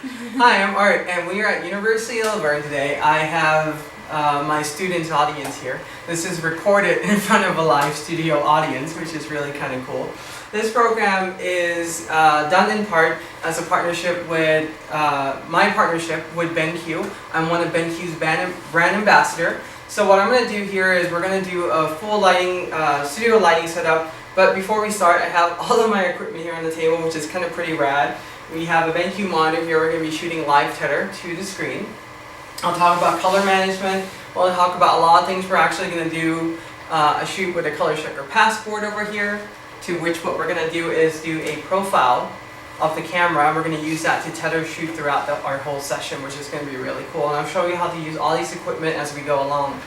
Hi, I'm Art, and we are at University of La Verne today. I have my student audience here. This is recorded in front of a live studio audience, which is really kind of cool. This program is done in part as a partnership with my partnership with BenQ. I'm one of BenQ's brand ambassador. So what I'm going to do here is we're going to do a full lighting, studio lighting setup. But before we start, I have all of my equipment here on the table, which is kind of pretty rad. We have a BenQ monitor here. We're going to be shooting live tether to the screen. I'll talk about color management. We'll talk about a lot of things. We're actually going to do a shoot with a color checker passport over here, to which what we're going to do is do a profile of the camera. We're going to use that to tether shoot throughout our whole session, which is going to be really cool. And I'll show you how to use all these equipment as we go along.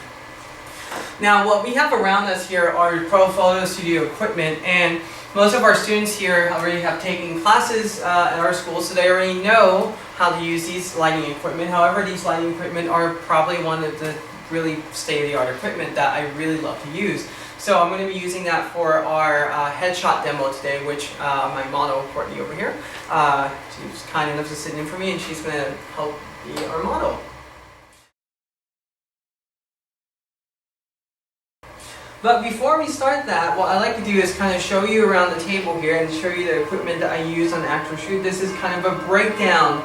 Now, what we have around us here are pro photo studio equipment, and most of our students here already have taken classes at our school, so they already know how to use these lighting equipment. However, these lighting equipment are probably one of the really state-of-the-art equipment that I really love to use. So I'm going to be using that for our headshot demo today, which my model, Courtney over here, she's kind enough to sit in for me, and she's going to help be our model. But before we start that, what I like to do is kind of show you around the table here and show you the equipment that I use on the actual shoot. This is kind of a breakdown.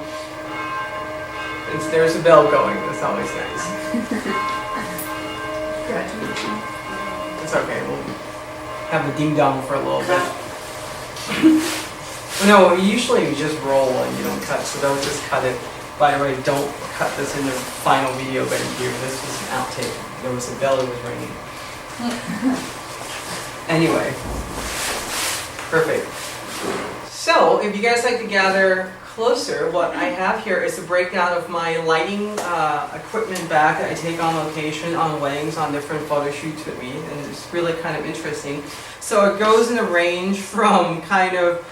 There's a bell going, that's always nice. Graduation. It's okay, we'll have a ding dong for a little bit. No, usually you just roll and you don't cut, so don't just cut it. By the way, don't cut this in the final video, but here, this was an outtake. There was a bell that was ringing. Anyway, perfect. So, if you guys like to gather closer, what I have here is a breakdown of my lighting equipment bag that I take on location, on weddings, on different photo shoots with me, and it's really kind of interesting. So it goes in a range from kind of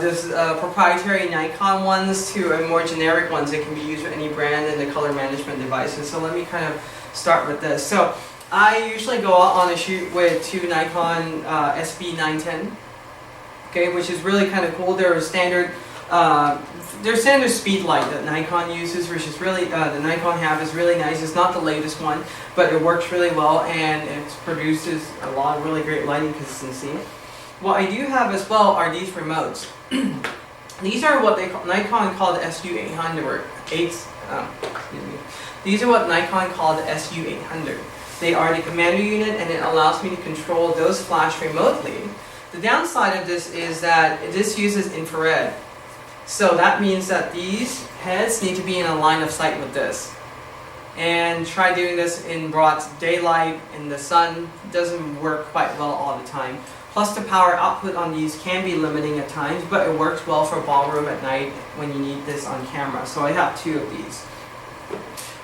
this proprietary Nikon ones to a more generic ones that can be used with any brand and the color management devices. So let me kind of start with this. So I usually go out on a shoot with two Nikon SB910, okay, which is really kind of cool. They're a standard speed light that Nikon uses, which is really the Nikon have is really nice. It's not the latest one, but it works really well, and it produces a lot of really great lighting consistency. What I do have as well are these remotes. These are what Nikon call the SU800. These are what Nikon call the SU800. They are the commander unit, and it allows me to control those flash remotely. The downside of this is that this uses infrared. So that means that these heads need to be in a line of sight with this. And try doing this in broad daylight, in the sun, doesn't work quite well all the time. Plus the power output on these can be limiting at times, but it works well for ballroom at night when you need this on camera. So I have two of these.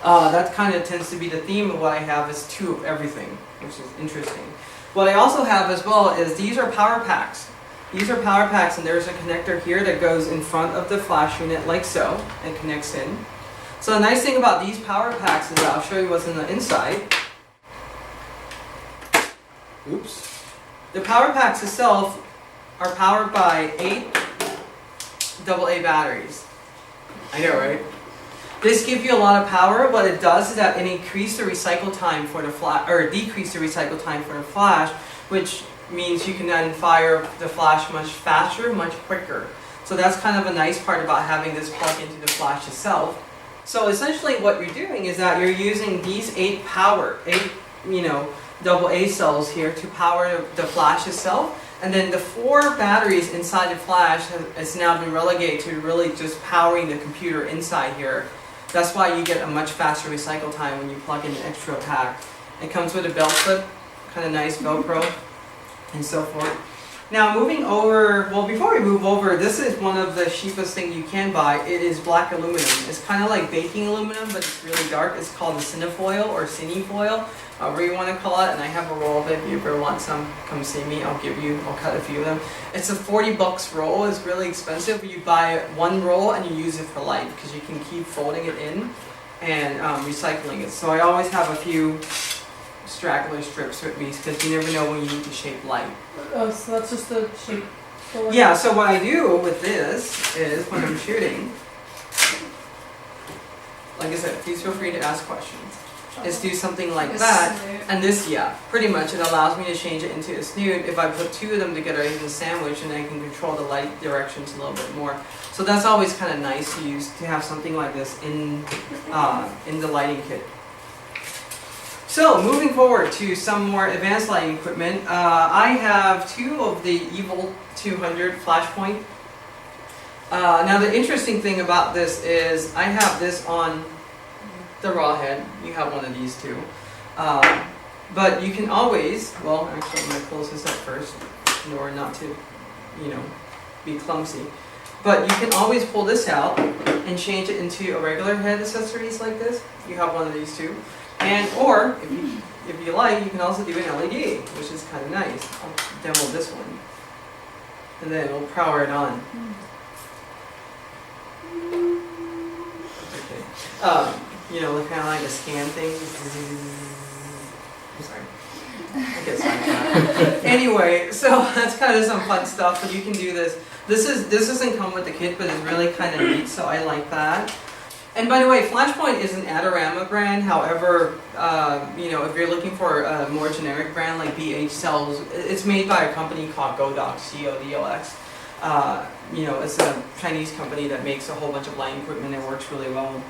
That kind of tends to be the theme of what I have, is two of everything, which is interesting. What I also have as well is these are power packs. These are power packs, and there's a connector here that goes in front of the flash unit like so and connects in. So the nice thing about these power packs is that I'll show you what's in the inside. Oops. The power packs itself are powered by 8 AA batteries. I know, right? This gives you a lot of power. What it does is that it increases the recycle time for the flash, or decrease the recycle time for the flash, which means you can then fire the flash much faster, much quicker. So that's kind of a nice part about having this plug into the flash itself. So essentially what you're doing is that you're using these 8 AA cells here to power the flash itself. And then the 4 batteries inside the flash has now been relegated to really just powering the computer inside here. That's why you get a much faster recycle time when you plug in an extra pack. It comes with a belt clip, kind of nice Velcro, and so forth. Now moving over, well, before we move over, this is one of the cheapest things you can buy. It is black aluminum. It's kind of like baking aluminum, but it's really dark. It's called the cinefoil or cinefoil, however you want to call it. And I have a roll of it. If you ever want some, come see me. I'll cut a few of them. It's a 40 bucks roll. It's really expensive. You buy one roll and you use it for life because you can keep folding it in and recycling it. So I always have a few straggler strips with me because you never know when you need to shape light. Oh, so that's just the shape. Yeah, so what I do with this is when I'm shooting, like I said, please feel free to ask questions. Is do something like It's that, snoot. and this, yeah, pretty much it allows me to change it into a snoot. If I put two of them together, I can sandwich, and I can control the light directions a little bit more. So that's always kind of nice to use, to have something like this in the lighting kit. So moving forward to some more advanced lighting equipment, I have two of the Evil 200 flashpoint. Now the interesting thing about this is I have this on the raw head. You have one of these too. But you can always, well actually I'm going to close this up first in order not to, you know, be clumsy. But you can always pull this out and change it into a regular head accessories like this. You have one of these too. And or if you like, you can also do an LED, which is kind of nice. I'll demo this one. And then we'll power it on. Okay. You know, kind of like a scan thing. I'm sorry. I get sidetracked. Anyway, so that's kind of some fun stuff. But you can do this. This doesn't come with the kit, but it's really kind of neat. So I like that. And by the way, Flashpoint is an Adorama brand. However, you know, if you're looking for a more generic brand like BH sells, it's made by a company called Godox, C-O-D-O-X. You know, it's a Chinese company that makes a whole bunch of lighting equipment and works really well.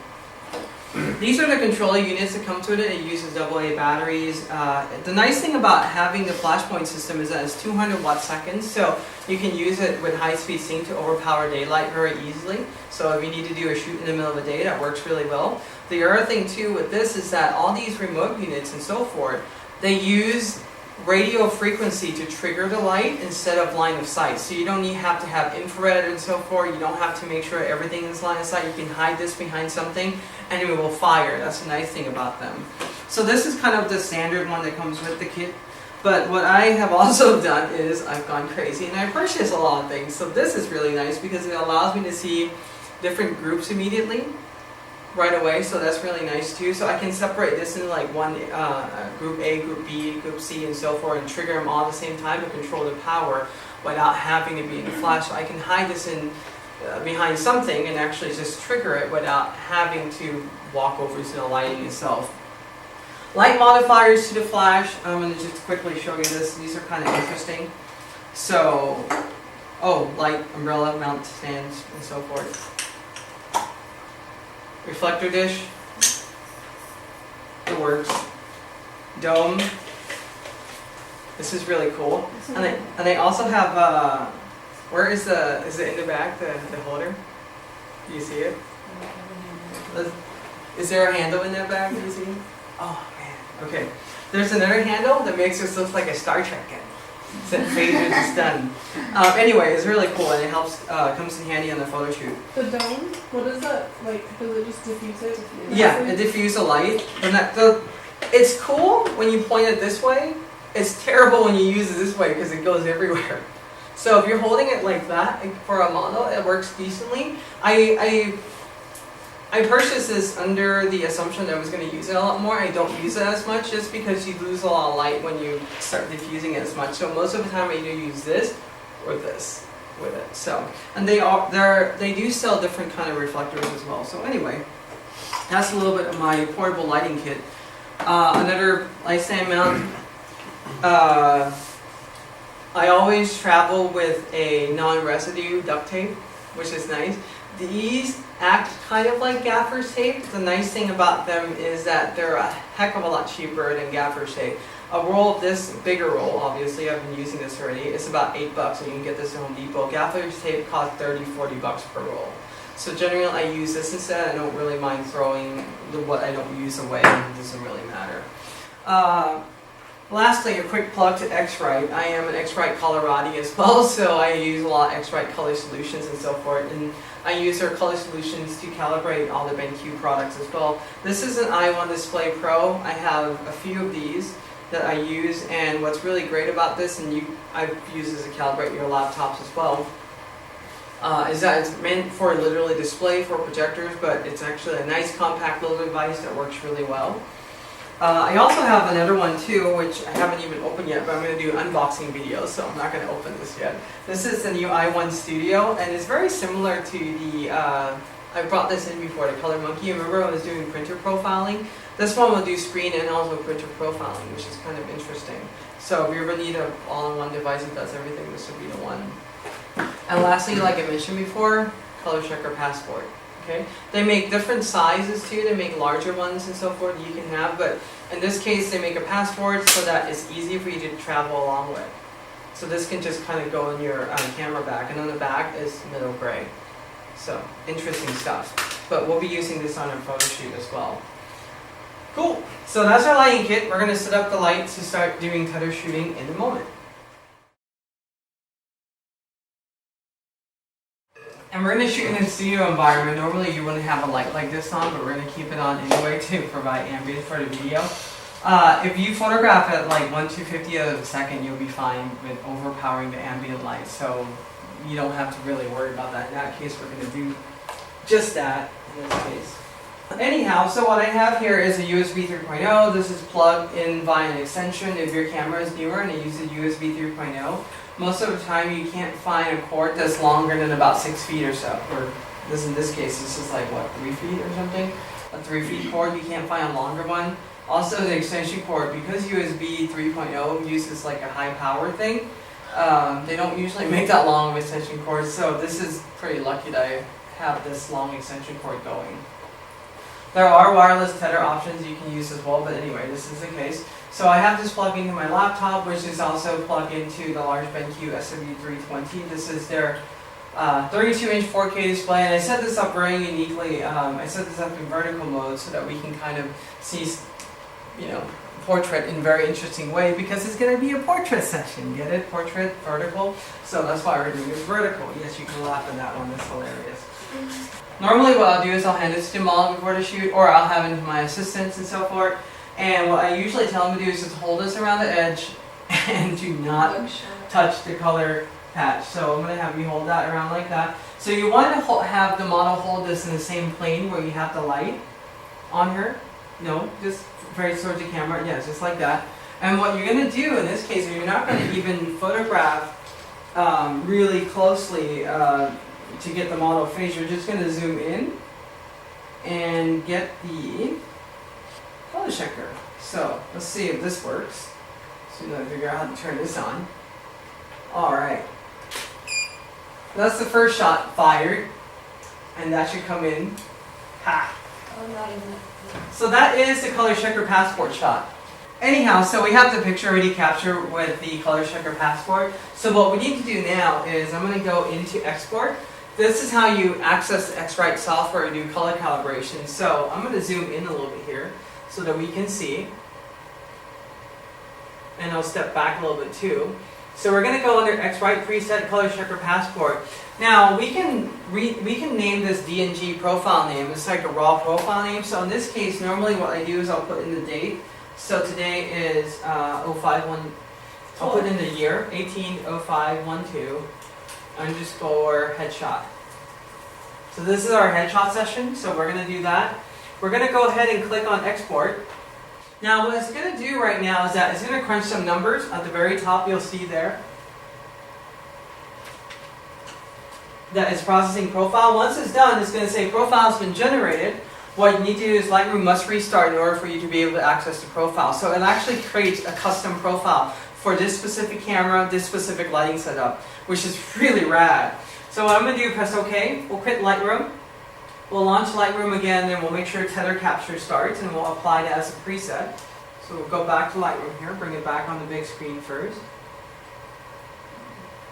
These are the controller units that come to it. It uses AA batteries. The nice thing about having the Flashpoint system is that it's 200 watt seconds, so you can use it with high-speed sync to overpower daylight very easily. So if you need to do a shoot in the middle of the day, that works really well. The other thing too with this is that all these remote units and so forth, they use radio frequency to trigger the light instead of line of sight. So you don't have to have infrared and so forth. You don't have to make sure everything is line of sight. You can hide this behind something and it will fire. That's the nice thing about them. So this is kind of the standard one that comes with the kit. But what I have also done is I've gone crazy and I purchased a lot of things. So this is really nice because it allows me to see different groups immediately right away, so that's really nice too. So I can separate this into like one group A, group B, group C, and so forth, and trigger them all at the same time to control the power without having to be in the flash. So I can hide this in behind something and actually just trigger it without having to walk over to the lighting itself. Light modifiers to the flash. I'm going to just quickly show you this. These are kind of interesting. So, light umbrella mount stands and so forth. Reflector dish, it works. Dome, this is really cool. And they also have, where is it in the back, the holder? Do you see it? Is there a handle in that bag, do you see? Oh man, okay. There's another handle that makes this look like a Star Trek kit. Since Vader is done. Anyway, it's really cool and it helps, comes in handy on the photo shoot. The dome? What is that? Like, does it just diffuse it? Yeah, it diffuses the light. It's cool when you point it this way. It's terrible when you use it this way because it goes everywhere. So if you're holding it like that for a model, it works decently. I purchased this under the assumption that I was going to use it a lot more. I don't use it as much just because you lose a lot of light when you start diffusing it as much. So most of the time I either use this or this with it. So, and they do sell different kind of reflectors as well. So anyway, that's a little bit of my portable lighting kit. Another light stand mount. I always travel with a non-residue duct tape, which is nice. These act kind of like gaffer's tape. The nice thing about them is that they're a heck of a lot cheaper than gaffer's tape. A roll of this, bigger roll, obviously, I've been using this already, it's about $8 and you can get this at Home Depot. Gaffer's tape costs $30-40 per roll. So generally I use this instead. I don't really mind throwing what I don't use away. It doesn't really matter. Lastly, a quick plug to X-Rite. I am an X-Rite Coloradi as well, so I use a lot of X-Rite color solutions and so forth. And I use their color solutions to calibrate all the BenQ products as well. This is an i1 Display Pro. I have a few of these that I use, and what's really great about this, and I've used this to calibrate your laptops as well, is that it's meant for literally display for projectors, but it's actually a nice compact little device that works really well. I also have another one too, which I haven't even opened yet, but I'm going to do unboxing videos, so I'm not going to open this yet. This is the new i1 Studio, and it's very similar to the I brought this in before, the Color Monkey. Remember I was doing printer profiling? This one will do screen and also printer profiling, which is kind of interesting. So if you ever need an all-in-one device that does everything, this would be the one. And lastly, like I mentioned before, Color Checker Passport. Okay? They make different sizes too. They make larger ones and so forth you can have, but in this case they make a passport so that it's easy for you to travel along with. So this can just kind of go in your camera bag, and on the back is middle gray. So interesting stuff. But we'll be using this on our photo shoot as well. Cool. So that's our lighting kit. We're going to set up the lights to start doing Tedder shooting in a moment. And we're going to shoot in a studio environment. Normally you wouldn't have a light like this on, but we're going to keep it on anyway to provide ambience for the video. If you photograph at like 1/250th of a second, you'll be fine with overpowering the ambient light. So you don't have to really worry about that. In that case, we're going to do just that in this case. Anyhow, so what I have here is a USB 3.0. This is plugged in via an extension. If your camera is newer and it uses USB 3.0, most of the time you can't find a cord that's longer than about 6 feet or so. Or this, in this case, this is like what, 3 feet or something? A 3 feet cord, you can't find a longer one. Also the extension cord, because USB 3.0 uses like a high power thing, they don't usually make that long of extension cords, so this is pretty lucky that I have this long extension cord going. There are wireless tether options you can use as well, but anyway, this is the case. So I have this plugged into my laptop, which is also plugged into the large BenQ SW320. This is their 32-inch 4K display, and I set this up very uniquely. I set this up in vertical mode so that we can kind of see, you know, portrait in a very interesting way, because it's going to be a portrait session. Get it? Portrait, vertical. So that's why we're doing it vertical. Yes, you can laugh at that one. That's hilarious. Normally what I'll do is I'll hand this to Jamal before the shoot, or I'll have it to my assistants and so forth. And what I usually tell them to do is just hold this around the edge and do not touch the color patch. So I'm going to have you hold that around like that. So you want to have the model hold this in the same plane where you have the light on her. No, just very towards the camera. Yeah, just like that. And what you're going to do in this case, you're not going to even photograph really closely to get the model face. You're just going to zoom in and get the color checker. So let's see if this works. So you know, figure out how to turn this on. Alright. That's the first shot fired. And that should come in. Ha! Oh, not even. So that is the color checker passport shot. Anyhow, so we have the picture already captured with the color checker passport. So what we need to do now is I'm going to go into export. This is how you access the X-Rite software and do color calibration. So I'm going to zoom in a little bit here so that we can see. And I'll step back a little bit too. So we're going to go under X-Rite preset color checker passport. Now we can name this DNG profile name. It's like a raw profile name. So in this case, normally what I do is I'll put in the date. So today is 051. I'll put in the year 180512 underscore headshot. So this is our headshot session. So we're going to do that. We're going to go ahead and click on export. Now what it's going to do right now is that it's going to crunch some numbers. At the very top you'll see there that it's processing profile. Once it's done, it's going to say profile has been generated. What you need to do is Lightroom must restart in order for you to be able to access the profile. So it actually creates a custom profile for this specific camera, this specific lighting setup, which is really rad. So what I'm going to do is press OK. We'll quit Lightroom. We'll launch Lightroom again, then we'll make sure tether capture starts, and we'll apply that as a preset. So we'll go back to Lightroom here, bring it back on the big screen first.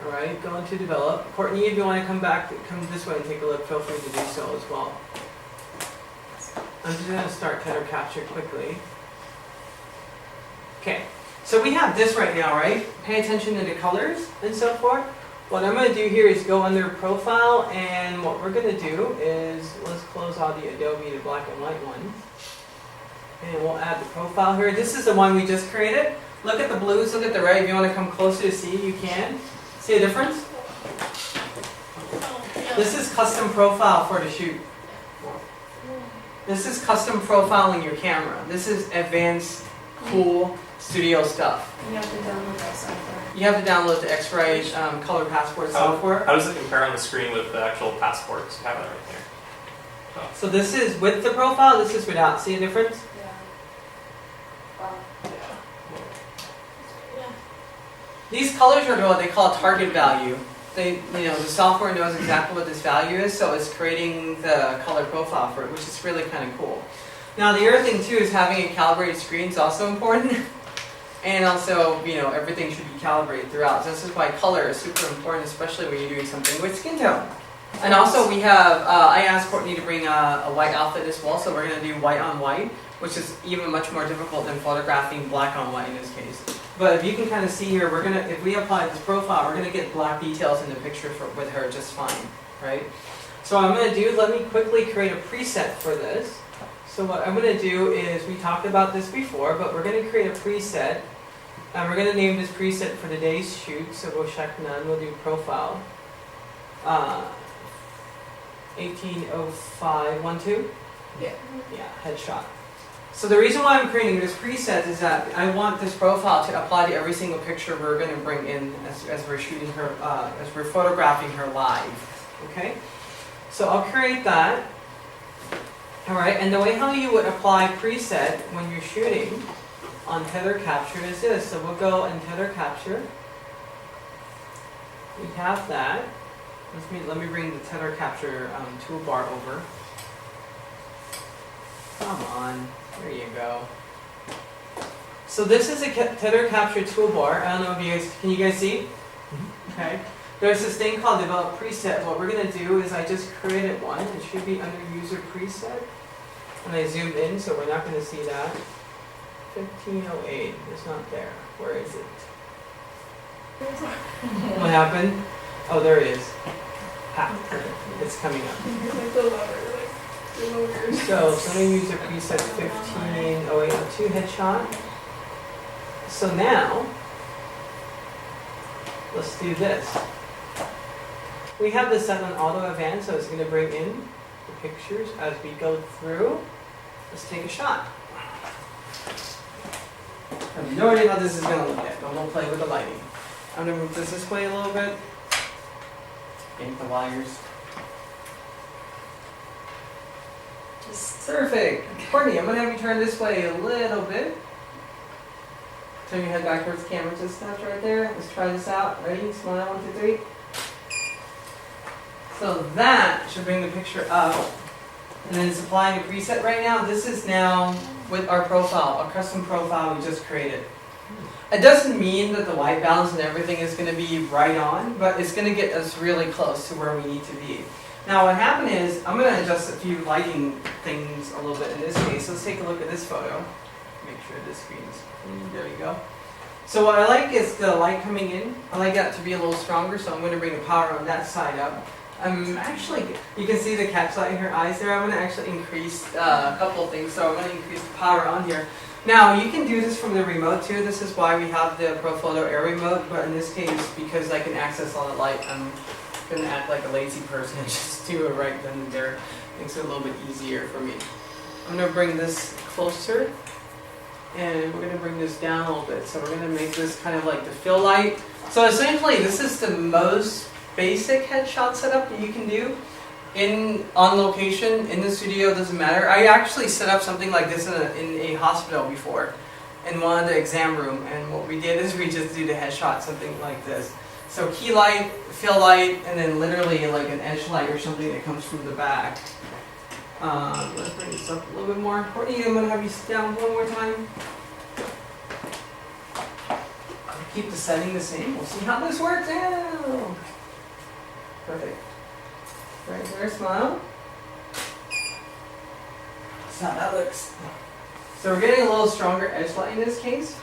Alright, go into develop. Courtney, if you want to come this way and take a look, feel free to do so as well. I'm just going to start tether capture quickly. Okay, so we have this right now, right? Pay attention to the colors and so forth. What I'm going to do here is go under profile, and what we're going to do is, let's close out the Adobe, the black and white one. And we'll add the profile here. This is the one we just created. Look at the blues, look at the red. If you want to come closer to see, you can. See the difference? This is custom profile for the shoot. This is custom profiling your camera. This is advanced, cool studio stuff. You have to download that software. You have to download the X-Rite color passport software. How does it compare on the screen with the actual passports? You have that right there. So this is with the profile, this is without. See the difference? Yeah. Wow. Yeah. Yeah. These colors are what they call target value. The software knows exactly what this value is, so it's creating the color profile for it, which is really kind of cool. Now the other thing too is having a calibrated screen is also important. And also, everything should be calibrated throughout. So this is why color is super important, especially when you're doing something with skin tone. And also we have, I asked Courtney to bring a white outfit as well, so we're going to do white on white, which is even much more difficult than photographing black on white in this case. But if you can kind of see here, if we apply this profile, we're going to get black details in the picture with her just fine, right? So what I'm going to do, let me quickly create a preset for this. So what I'm going to do is, we talked about this before, but we're going to create a preset. And we're going to name this preset for today's shoot, so we'll check none, we'll do profile. 180512? Yeah. Yeah, headshot. So the reason why I'm creating this preset is that I want this profile to apply to every single picture we're going to bring in as we're shooting her, as we're photographing her live. Okay? So I'll create that. Alright, and the way how you would apply preset when you're shooting on tether capture is this. So we'll go and tether capture. We have that. Let me bring the tether capture toolbar over. Come on, there you go. So this is a tether capture toolbar. I don't know if can you guys see? Okay. There's this thing called develop preset. What we're gonna do is I just created one. It should be under user preset. And I zoomed in, so we're not gonna see that. 1508, it's not there. Where is it? What happened? Oh, there it is. Ha, it's coming up. Like the lever, the logos. So let me use a preset 150802 headshot. So now, let's do this. We have this set on auto advance, so it's going to bring in the pictures as we go through. Let's take a shot. I have no idea how this is going to look yet, but we'll play with the lighting. I'm going to move this way a little bit. Yank the wires. Perfect. Courtney, I'm going to have you turn this way a little bit. Turn your head back towards the camera just a touch right there. Let's try this out. Ready? Smile. 1, 2, 3. So that should bring the picture up. And then it's applying a preset right now. This is now with our profile, a custom profile we just created. It doesn't mean that the white balance and everything is going to be right on, but it's going to get us really close to where we need to be. Now what happened is, I'm going to adjust a few lighting things a little bit in this case. Let's take a look at this photo. Make sure this screen is clean. There you go. So what I like is the light coming in. I like that to be a little stronger, so I'm going to bring the power on that side up. You can see the catchlight in her eyes there. I'm going to actually increase a couple of things, so I'm going to increase the power on here. Now, you can do this from the remote too. This is why we have the ProPhoto Air remote, but in this case, because I can access all the light, I'm going to act like a lazy person and just do it right then and there. Makes it a little bit easier for me. I'm going to bring this closer, and we're going to bring this down a little bit. So we're going to make this kind of like the fill light. So essentially, this is the most basic headshot setup that you can do on location in the studio. Doesn't matter. I actually set up something like this in a hospital before, in one of the exam room, and what we did is we just did a headshot, something like this. So key light, fill light, and then literally like an edge light or something that comes from the back. Let's bring this up a little bit more. Courtney, I'm gonna have you sit down one more time. Keep the setting the same. We'll see how this works out. Perfect. Right there, smile. That's how that looks. So we're getting a little stronger edge light in this case.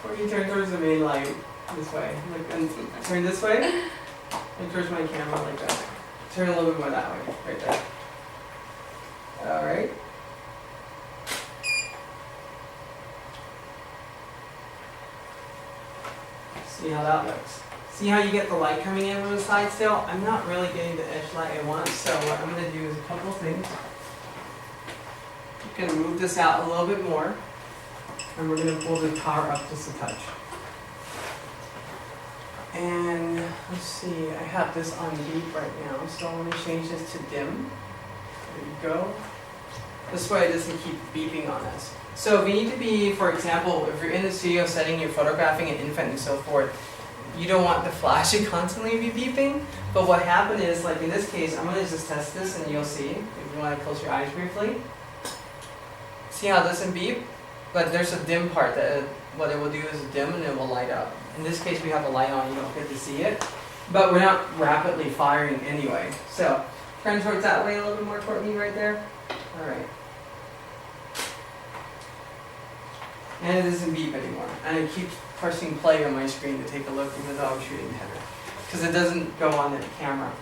Or you turn towards the main light this way. And turn this way. And towards my camera like that. Turn a little bit more that way. Right there. Alright. See how that looks. See how you get the light coming in from the side still? I'm not really getting the edge light I want, so what I'm going to do is a couple of things. I'm going to move this out a little bit more, and we're going to pull the power up just a touch. And let's see, I have this on deep right now, so I'm going to change this to dim. There you go. This way it doesn't keep beeping on us. So if you need to be, for example, if you're in the studio setting, you're photographing an infant and so forth, you don't want the flash to constantly be beeping. But what happened is, like in this case, I'm going to just test this and you'll see. If you want to close your eyes briefly. See how it doesn't beep? But there's a dim part that what it will do is dim and it will light up. In this case we have a light on, you don't get to see it. But we're not rapidly firing anyway. So turn towards that way a little bit more, Courtney, right there. Alright. And it doesn't beep anymore. And it keeps pressing play on my screen to take a look even though I'm shooting header. Because it doesn't go on the camera.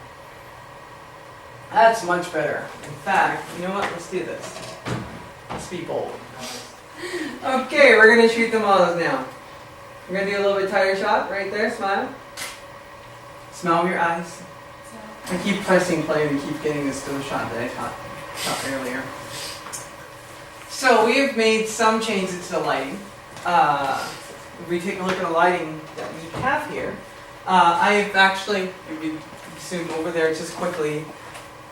That's much better. In fact, you know what? Let's do this. Let's be bold. Okay, we're going to shoot the models now. We're going to do a little bit tighter shot right there. Smile. Smile with your eyes. I keep pressing play and keep getting this still shot that I shot earlier. So we have made some changes to the lighting. If we take a look at the lighting that we have here, I've actually, if you zoom over there just quickly,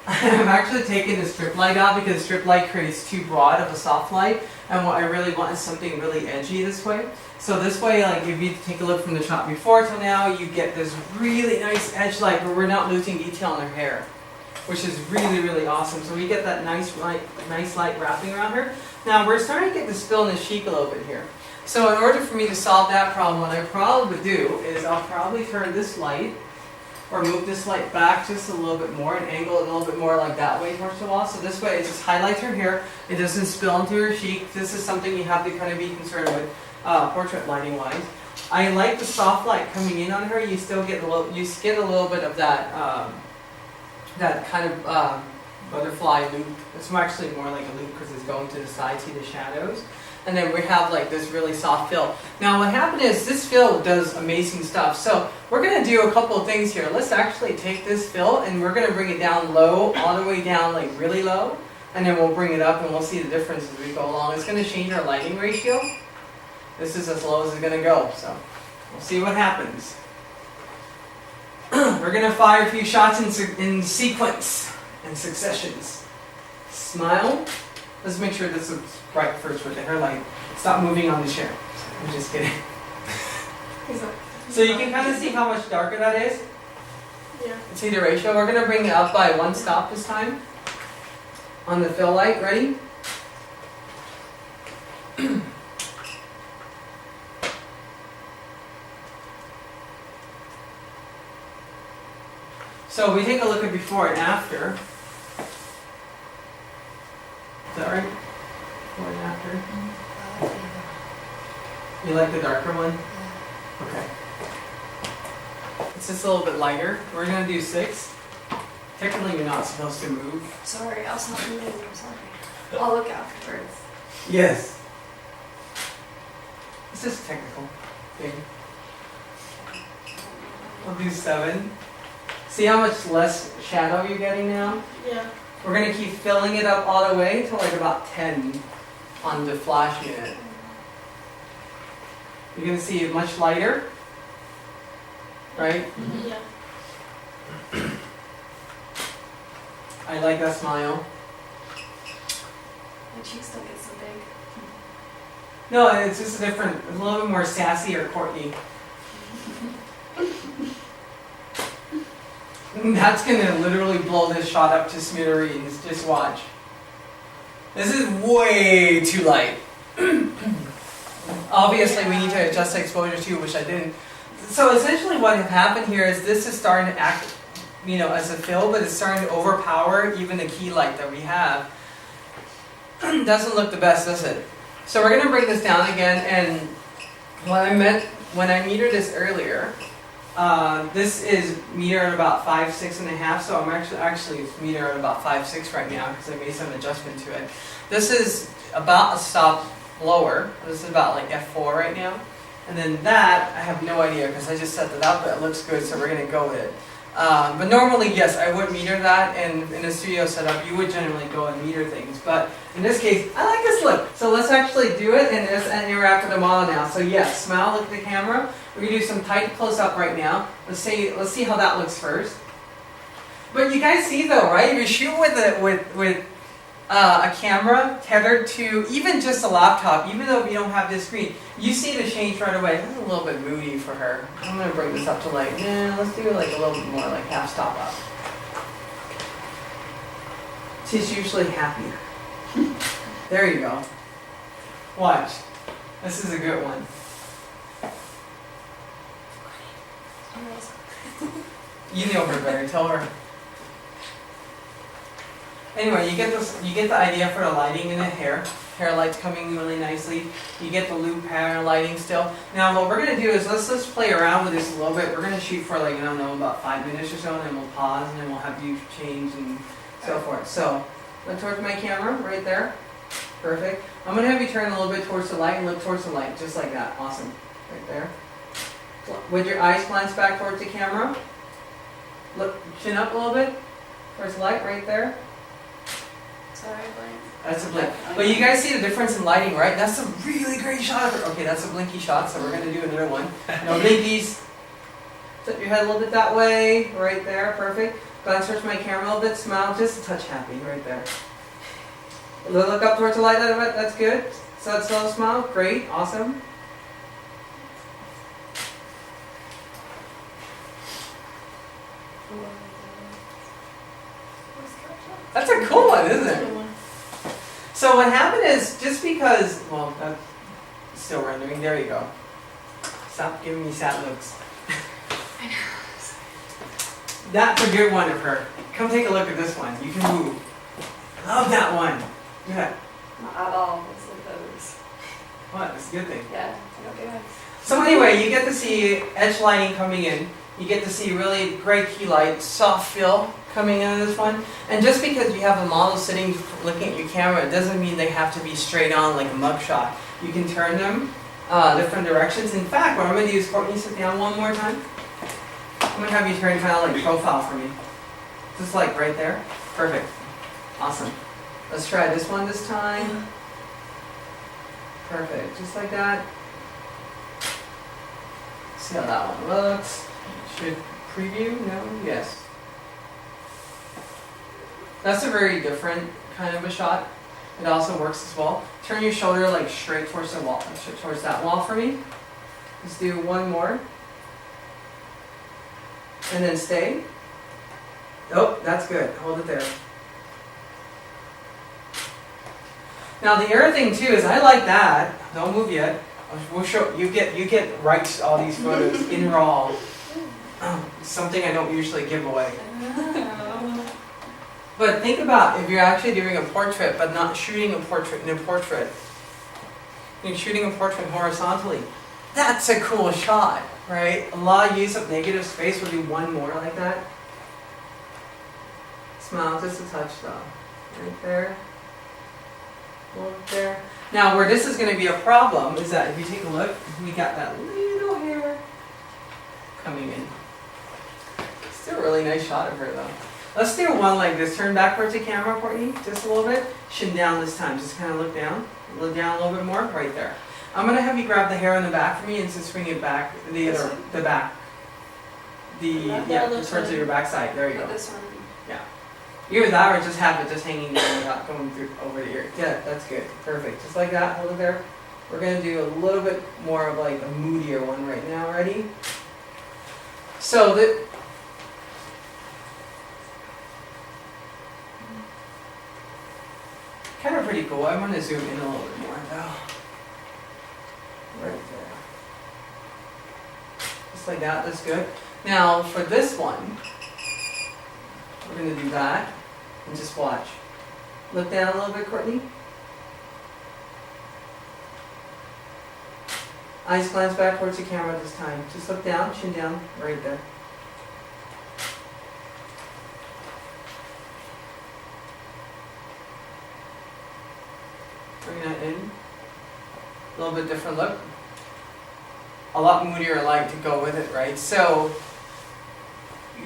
I've actually taken the strip light out because the strip light creates too broad of a soft light, and what I really want is something really edgy this way. So this way, like if you take a look from the shot before till now, you get this really nice edge light where we're not losing detail in her hair, which is really, really awesome. So we get that nice light wrapping around her. Now we're starting to get the spill in the cheek a little bit here. So in order for me to solve that problem, what I probably would do is I'll probably turn this light or move this light back just a little bit more and angle it a little bit more like that way towards the wall. So this way it just highlights her hair. It doesn't spill into her cheek. This is something you have to kind of be concerned with portrait lighting wise. I like the soft light coming in on her. You still get a little bit of that that kind of butterfly loop. It's actually more like a loop because it's going to the side, see the shadows. And then we have like this really soft fill. Now what happened is this fill does amazing stuff. So we're going to do a couple of things here. Let's actually take this fill and we're going to bring it down low, all the way down like really low. And then we'll bring it up and we'll see the difference as we go along. It's going to change our lighting ratio. This is as low as it's going to go. So we'll see what happens. We're going to fire a few shots in sequence and successions. Smile. Let's make sure this is bright first with the hair light. Stop moving on the chair. I'm just kidding. So you can kind of see how much darker that is. Yeah. See the ratio? We're going to bring it up by 1 stop this time on the fill light. Ready? So we take a look at before and after. Is that right? Before and after? You like the darker one? Okay. It's just a little bit lighter. We're going to do 6. Technically you're not supposed to move. Sorry, I was not moving, I'm sorry. I'll look afterwards. Yes. It's just a technical thing. I'll do 7. See how much less shadow you're getting now? Yeah. We're going to keep filling it up all the way to like about 10 on the flash unit. You're going to see it much lighter, right? Yeah. I like that smile. My cheeks don't get so big. No, it's just different. It's a little bit more sassy or Courtney. That's going to literally blow this shot up to smithereens. Just watch. This is way too light. Obviously, we need to adjust the exposure too, which I didn't. So essentially what happened here is this is starting to act, you know, as a fill, but it's starting to overpower even the key light that we have. Doesn't look the best, does it? So we're going to bring this down again, and what I meant when I metered this earlier, this is meter at about 5, 6.5, so I'm actually meter at about 5, 6 right now because I made some adjustment to it. This is about a stop lower. This is about like F4 right now. And then that, I have no idea because I just set that up, but it looks good, so we're going to go with it. But normally, yes, I would meter that, and in a studio setup, you would generally go and meter things. But in this case, I like this look. So let's actually do it and interact with the model now. So yes, smile, look at the camera. We're going to do some tight close-up right now. Let's see how that looks first. But you guys see though, right? If you shoot with a camera tethered to even just a laptop, even though we don't have this screen, you see the change right away. This is a little bit moody for her. I'm gonna bring this up to like, let's do like a little bit more, like half stop up. She's usually happy. There you go. Watch. This is a good one. You know her better. Tell her. Anyway, you get this. You get the idea for the lighting in the hair. Hair lights coming really nicely. You get the loop hair lighting still. Now, what we're gonna do is let's play around with this a little bit. We're gonna shoot for like, I don't know, about 5 minutes or so, and then we'll pause, and then we'll have you change and so forth. So, look towards my camera, right there. Perfect. I'm gonna have you turn a little bit towards the light and look towards the light, just like that. Awesome. Right there. With your eyes glanced back towards the camera. Look, chin up a little bit. Towards the light, right there. Sorry, blink. That's a blink. But you guys see the difference in lighting, right? That's a really great shot. Okay, that's a blinky shot, so we're gonna do another one. No blinkies. Tip your head a little bit that way, right there, perfect. Glance towards my camera a little bit, smile, just a touch happy, right there. Look up towards the light out of it, that's good. So that's slow smile, great, awesome. That's a cool one, isn't it? So what happened is, just because, well, that's still rendering, there you go. Stop giving me sad looks. I know. That's a good one of her. Come take a look at this one. You can move. Love that one. Yeah. Not at all. It's like those. What? It's a good thing. Yeah. Okay. So anyway, you get to see edge lighting coming in. You get to see really great key light, soft feel coming into this one. And just because you have a model sitting looking at your camera, it doesn't mean they have to be straight on like a mugshot. You can turn them different directions. In fact, what I'm going to do is, Courtney, sit down one more time. I'm going to have you turn kind of like profile for me. Just like right there. Perfect. Awesome. Let's try this one this time. Perfect. Just like that. See how that one looks. Should preview? No? Yes. That's a very different kind of a shot. It also works as well. Turn your shoulder like straight towards the wall, towards that wall for me. Let's do one more. And then stay. Oh, that's good. Hold it there. Now the other thing too is I like that. Don't move yet. We'll show you get right to all these photos in RAW. Something I don't usually give away. But think about if you're actually doing a portrait, but not shooting a portrait in a portrait. You're shooting a portrait horizontally. That's a cool shot, right? A lot of use of negative space. We'll do one more like that. Smile just a touch though. Right there. Look there. Now where this is going to be a problem is that if you take a look, we got that little hair coming in. Still a really nice shot of her though. Let's do one like this. Turn back towards the camera, Courtney, just a little bit. Chin down this time. Just kind of look down. Look down a little bit more. Right there. I'm going to have you grab the hair in the back for me and just swing it back. The back. Towards your back side. There you go. This one. Yeah. Either that or just have it just hanging down without going through over the ear. Yeah, that's good. Perfect. Just like that. Hold it there. We're going to do a little bit more of like a moodier one right now. Ready? So the kind of pretty cool. I want to zoom in a little bit more though. Right there. Just like that. That's good. Now for this one, we're going to do that and just watch. Look down a little bit, Courtney. Eyes glance back towards the camera this time. Just look down, chin down, right there. Bring that in. A little bit different look. A lot moodier light to go with it, right? So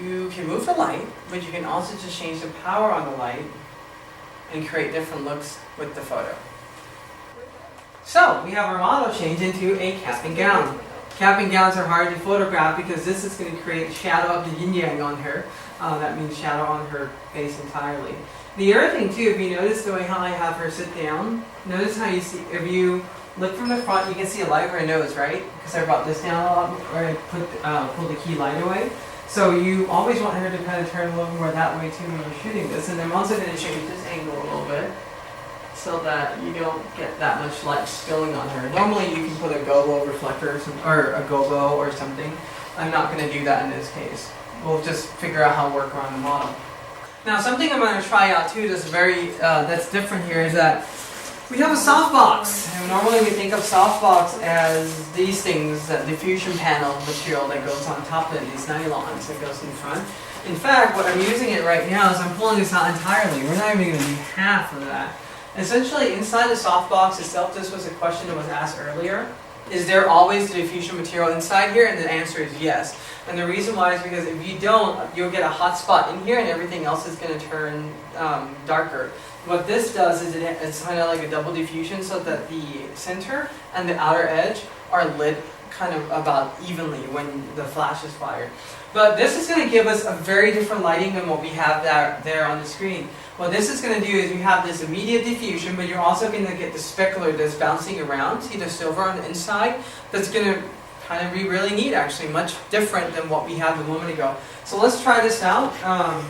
you can move the light, but you can also just change the power on the light and create different looks with the photo. So we have our model change into a cap and gown. Cap and gowns are hard to photograph because this is going to create a shadow of the yin yang on her. That means shadow on her face entirely. The other thing too, if you notice the way how I have her sit down, notice how you see, if you look from the front, you can see a light for her nose, right? Because I brought this down a lot, or I pulled the key light away. So you always want her to kind of turn a little more that way too when you're shooting this. And I'm also going to change this angle a little bit so that you don't get that much light spilling on her. Normally you can put a gobo reflector or a gobo or something. I'm not going to do that in this case. We'll just figure out how to work around the model. Now something I'm going to try out too that's different here is that we have a softbox. And normally we think of softbox as these things, that diffusion panel material that goes on top of these nylons that goes in front. In fact, what I'm using it right now is I'm pulling this out entirely. We're not even going to do half of that. Essentially, inside the softbox itself, this was a question that was asked earlier. Is there always the diffusion material inside here? And the answer is yes. And the reason why is because if you don't, you'll get a hot spot in here and everything else is going to turn darker. What this does is it's kind of like a double diffusion so that the center and the outer edge are lit kind of about evenly when the flash is fired. But this is going to give us a very different lighting than what we have there on the screen. What this is going to do is you have this immediate diffusion, but you're also going to get the specular that's bouncing around. See the silver on the inside? That's going to kind of be really neat actually, much different than what we had a moment ago. So let's try this out.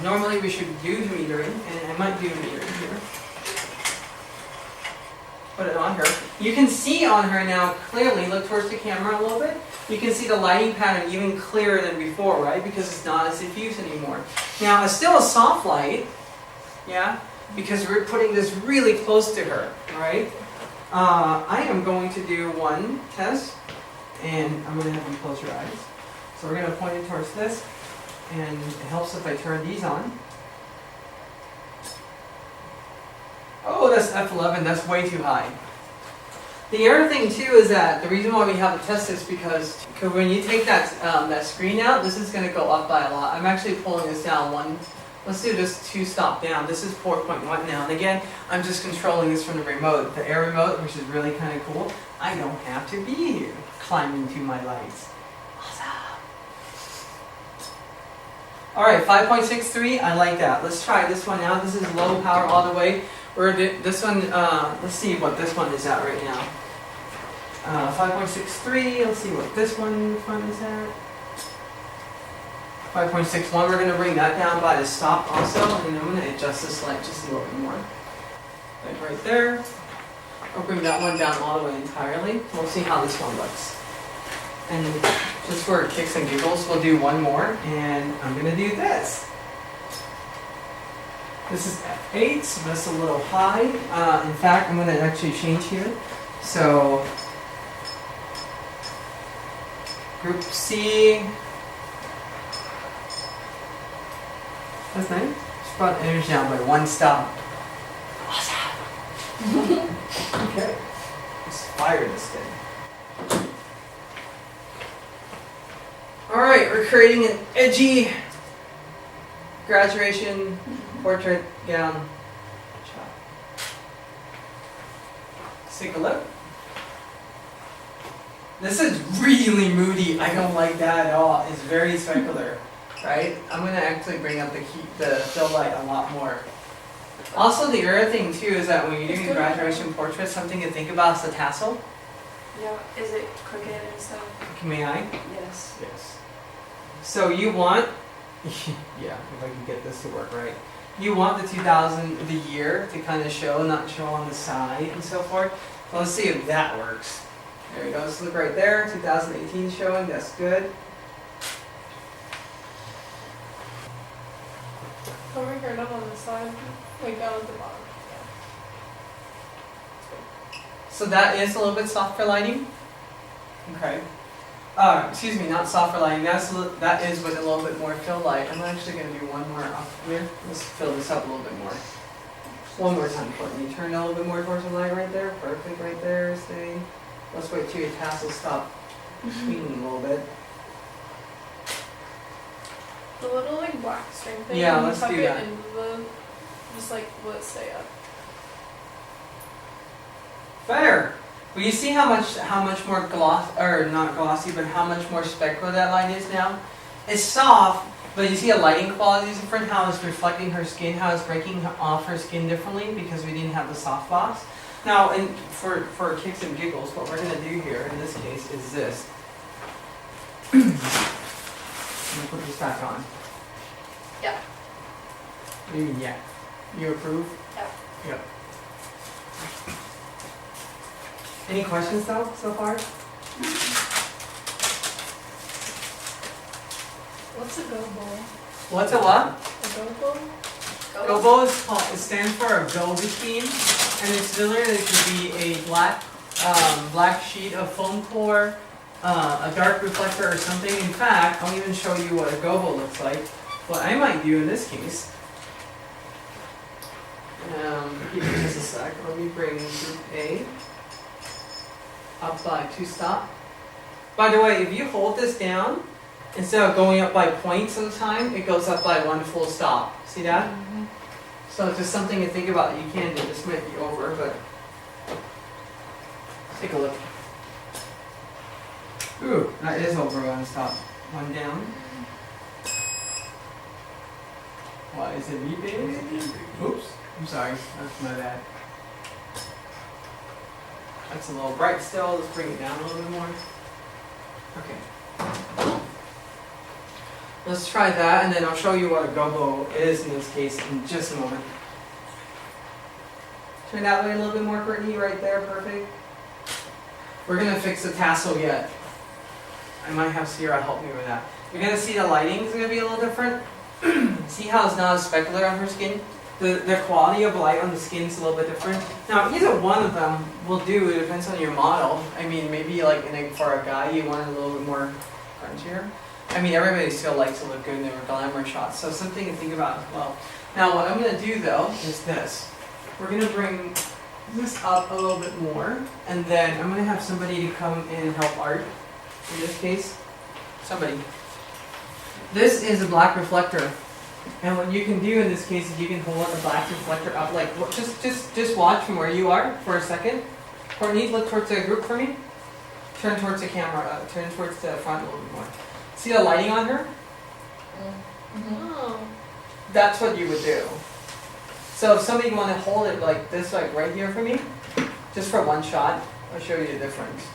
Normally we should do the metering, and I might do the metering here. Put it on her. You can see on her now clearly, look towards the camera a little bit. You can see the lighting pattern even clearer than before, right? Because it's not as diffuse anymore. Now it's still a soft light, yeah? Because we're putting this really close to her, right? I am going to do one test, and I'm going to have you close your eyes. So we're going to point it towards this, and it helps if I turn these on. Oh, that's F11, that's way too high. The other thing too is that the reason why we have to test this because when you take that screen out, this is going to go up by a lot. I'm actually pulling this down one. Let's do this 2 stop down. This is 4.1 now. And again, I'm just controlling this from the remote, the air remote, which is really kind of cool. I don't have to be here climbing to my lights. Awesome. Alright, 5.63, I like that. Let's try this one out. This is low power all the way. This one, let's see what this one is at right now. 5.63, let's see what this one is at. 5.61, we're going to bring that down by the stop also, and I'm going to adjust this light just a little bit more. Like right there. I'll bring that one down all the way entirely. We'll see how this one looks. And just for kicks and giggles, we'll do one more, and I'm going to do this. This is F8, so that's a little high. In fact, I'm going to actually change here. So, group C. That's nice. Just brought energy down by 1 stop. Awesome! Okay. Let's fire this thing. Alright, we're creating an edgy graduation portrait gown shot. Let's take a look. This is really moody. I don't like that at all. It's very specular, right? I'm going to actually bring up the fill light a lot more. Also, the other thing too is that when you're doing a graduation portrait, something to think about is the tassel. Yeah, is it crooked and stuff? May I? Yes. Yes. So you want, yeah, if I can get this to work right. You want the 2000, the year to kind of show, not show on the side and so forth. Well, let's see if that works. There we go, let's look right there, 2018 showing, that's good. Over here, not on the side, like down at the bottom. So that is a little bit soft for lighting. Okay. Excuse me, not soft for lighting. That is with a little bit more fill light. I'm actually going to do one more up here. Let's fill this up a little bit more. One more time, Courtney. Turn a little bit more towards the light right there. Perfect right there. Stay. Let's wait till your tassels stop swinging a little bit. The little like black string thing. Yeah, you let's tuck do it that. into the, just like let it stay up. Better. Well, you see how much more gloss, or not glossy, but how much more specular that light is now? It's soft, But you see the lighting quality is different, how it's reflecting her skin, how it's breaking off her skin differently because we didn't have the softbox. Now, and for kicks and giggles, what we're going to do here in this case is this. I'm going to put this back on. Yeah. Yeah. You approve? Yep. Yep. Any questions though, so far? What's a go-bowl? What's a what? A go-bowl? Gobo is called, it stands for a go-between, and it's literally could be a black sheet of foam core, a dark reflector or something. In fact, I'll even show you what a gobo looks like. What I might do in this case, give me just a sec, let me bring group A up by 2 stop. By the way, if you hold this down, instead of going up by points of the time, it goes up by 1 full stop. See that? Mm-hmm. So it's just something to think about that you can do. This might be over, but take a look. Ooh, that is over on stop. 1 down. Why is it beeping? Oops, I'm sorry. That's my bad. That's a little bright still. Let's bring it down a little bit more. Okay. Let's try that, and then I'll show you what a gobo is in this case in just a moment. Turn that way a little bit more, Courtney, right there, perfect. We're gonna fix the tassel yet. I might have Sierra help me with that. You're gonna see the lighting is gonna be a little different. See how it's not a specular on her skin? The quality of light on the skin is a little bit different. Now, either one of them will do, it depends on your model. I mean, maybe like for a guy, you want it a little bit more crunchier. I mean, everybody still likes to look good in their glamour shots, so something to think about as well. Now, what I'm going to do though is this. We're going to bring this up a little bit more, and then I'm going to have somebody to come in and help Art. In this case, somebody. This is a black reflector, and what you can do in this case is you can hold the black reflector up like just watch from where you are for a second. Courtney, look towards the group for me. Turn towards the camera. Turn towards the front a little bit more. See the lighting on her? Mm-hmm. Oh. That's what you would do. So if somebody want to hold it like this, like right here for me, just for 1 shot, I'll show you the difference.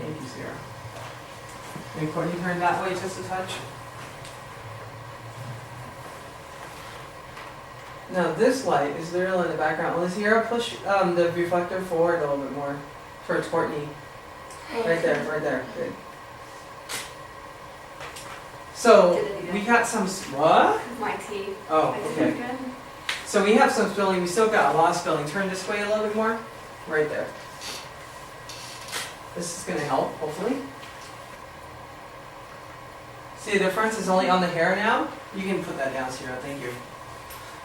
Thank you, Sarah. And Courtney, turn that way just a touch. Now this light is literally in the background. Well, Sierra, push the reflector forward a little bit more towards Courtney. Right there, right there. Good. So we got some what? My teeth. Oh, okay. Good. So we have some spilling. We still got a lot of spilling. Turn this way a little bit more. Right there. This is going to help, hopefully. See the difference is only on the hair now? You can put that down, Sierra. Thank you.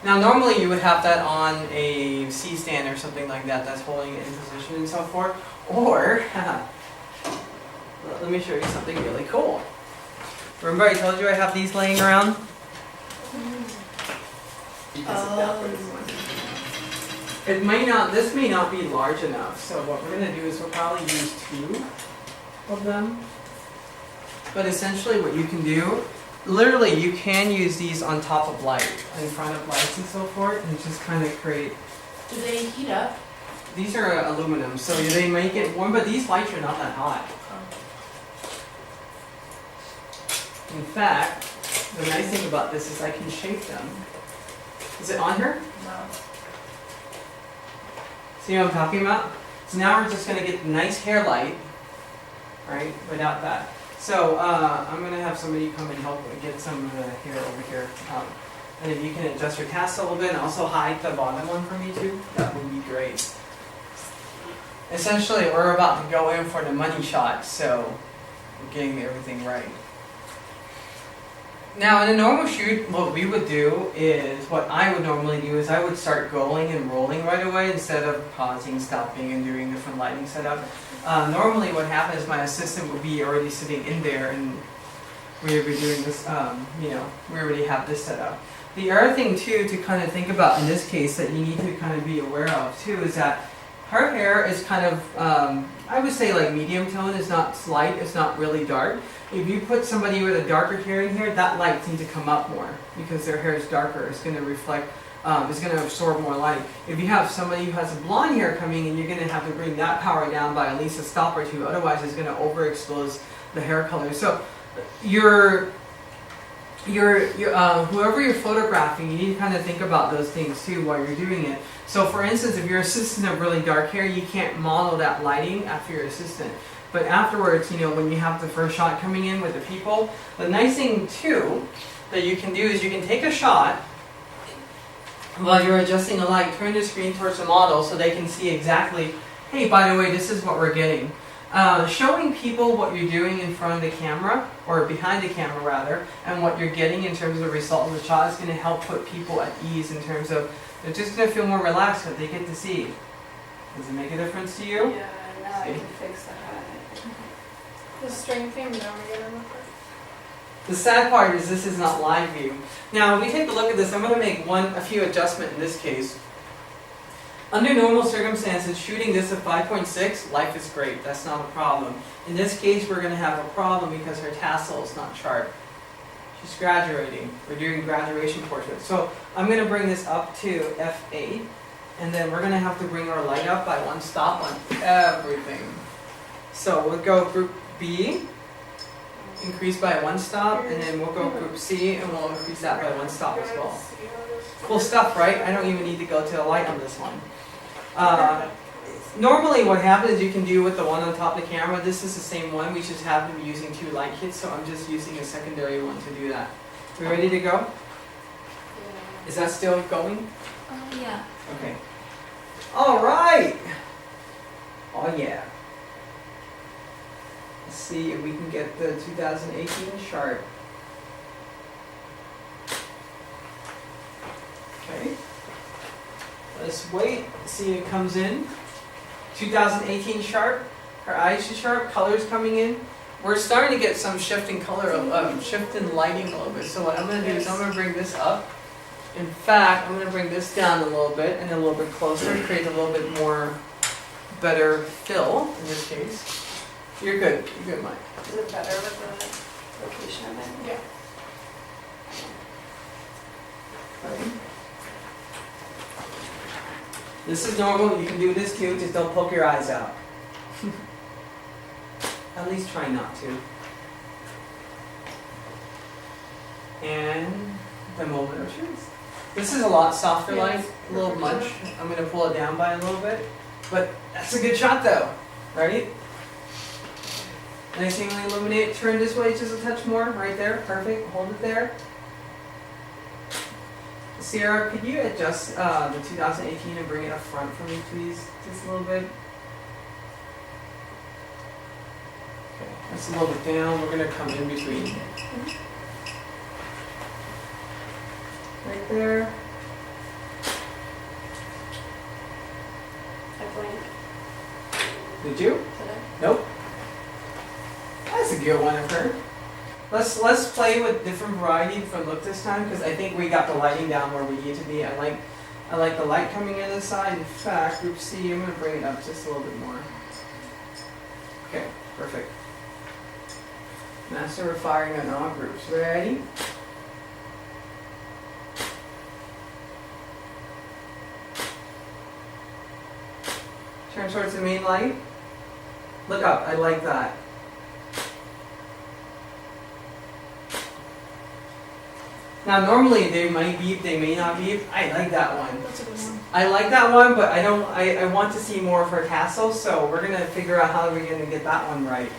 Now normally you would have that on a C-stand or something like that that's holding it in position and so forth. Or, let me show you something really cool. Remember I told you I have these laying around? You can sit down for this one. This may not be large enough, so what we're going to do is we'll probably use 2 of them. But essentially what you can do, literally you can use these on top of light, in front of lights and so forth, and just kind of create... Do they heat up? These are aluminum, so they make it warm, but these lights are not that hot. In fact, the nice thing about this is I can shape them. Is it on her? No. See what I'm talking about? So now we're just going to get nice hair light, right, without that. So I'm going to have somebody come and help get some of the hair over here. And if you can adjust your tassel a little bit and also hide the bottom one for me too, that would be great. Essentially, we're about to go in for the money shot, so we're getting everything right. Now, in a normal shoot, what we would do is, what I would normally do is I would start going and rolling right away instead of pausing, stopping, and doing different lighting setup. Normally what happens is my assistant would be already sitting in there and we would be doing this, we already have this set up. The other thing too to kind of think about in this case that you need to kind of be aware of too is that her hair is kind of, I would say like medium tone. It's not light, it's not really dark. If you put somebody with a darker hair in here, that light needs to come up more because their hair is darker. It's going to reflect, it's going to absorb more light. If you have somebody who has a blonde hair coming in, you're going to have to bring that power down by at least a stop or two. Otherwise, it's going to overexpose the hair color. So, whoever you're photographing, you need to kind of think about those things too while you're doing it. So, for instance, if your assistant has really dark hair, you can't model that lighting after your assistant. But afterwards, when you have the first shot coming in with the people, the nice thing too that you can do is you can take a shot while you're adjusting the light, turn the screen towards the model so they can see exactly, hey, by the way, this is what we're getting. Showing people what you're doing in front of the camera, or behind the camera rather, and what you're getting in terms of the result of the shot is going to help put people at ease in terms of, they're just going to feel more relaxed what they get to see. Does it make a difference to you? Yeah, now I can fix that. The string came down again in the front. The sad part is this is not live view. Now, when we take a look at this, I'm going to make a few adjustments in this case. Under normal circumstances, shooting this at 5.6, life is great. That's not a problem. In this case, we're going to have a problem because her tassel is not sharp. She's graduating. We're doing graduation portraits. So I'm going to bring this up to f8, and then we're going to have to bring our light up by one stop on everything. So we'll go group B, increase by one stop, and then we'll go group C, and we'll increase that by one stop as well. Cool stuff, right? I don't even need to go to the light on this one. Normally what happens is you can do with the one on top of the camera, this is the same one, we just happen to be using 2 light kits, so I'm just using a secondary one to do that. We ready to go? Is that still going? Yeah. Okay. Alright! Oh yeah. Let's see if we can get the 2018 sharp. Okay. Let's wait, see if it comes in. 2018 sharp. Her eyes are sharp, colors coming in. We're starting to get some shift in color, shift in lighting a little bit. So what I'm going to do is I'm going to bring this up. In fact, I'm going to bring this down a little bit and a little bit closer to create a little bit more better fill in this case. You're good. You're good, Mike. Is it better with the location of it? Yeah. Right. This is normal. You can do this too. Just don't poke your eyes out. At least try not to. And the moment of truth. This is a lot softer light, a little much. I'm going to pull it down by a little bit. But that's a good shot though. Ready? Nice thing, illuminate. Turn this way just a touch more. Right there. Perfect. Hold it there. Sierra, could you adjust the 2018 and bring it up front for me, please? Just a little bit. Okay, that's a little bit down. We're going to come in between. Right there. I blinked. Did you? Did I? Nope. That's a good one of her. Let's play with different variety for look this time because I think we got the lighting down where we need to be. I like the light coming in the side. In fact, group C, I'm going to bring it up just a little bit more. Okay, perfect. Master, we're firing on all groups. Ready? Turn towards the main light. Look up. I like that. Now normally they might beep, they may not beep. I like that one. That's a good one. I like that one, but I want to see more of her tassel, so we're gonna figure out how we're gonna get that one right.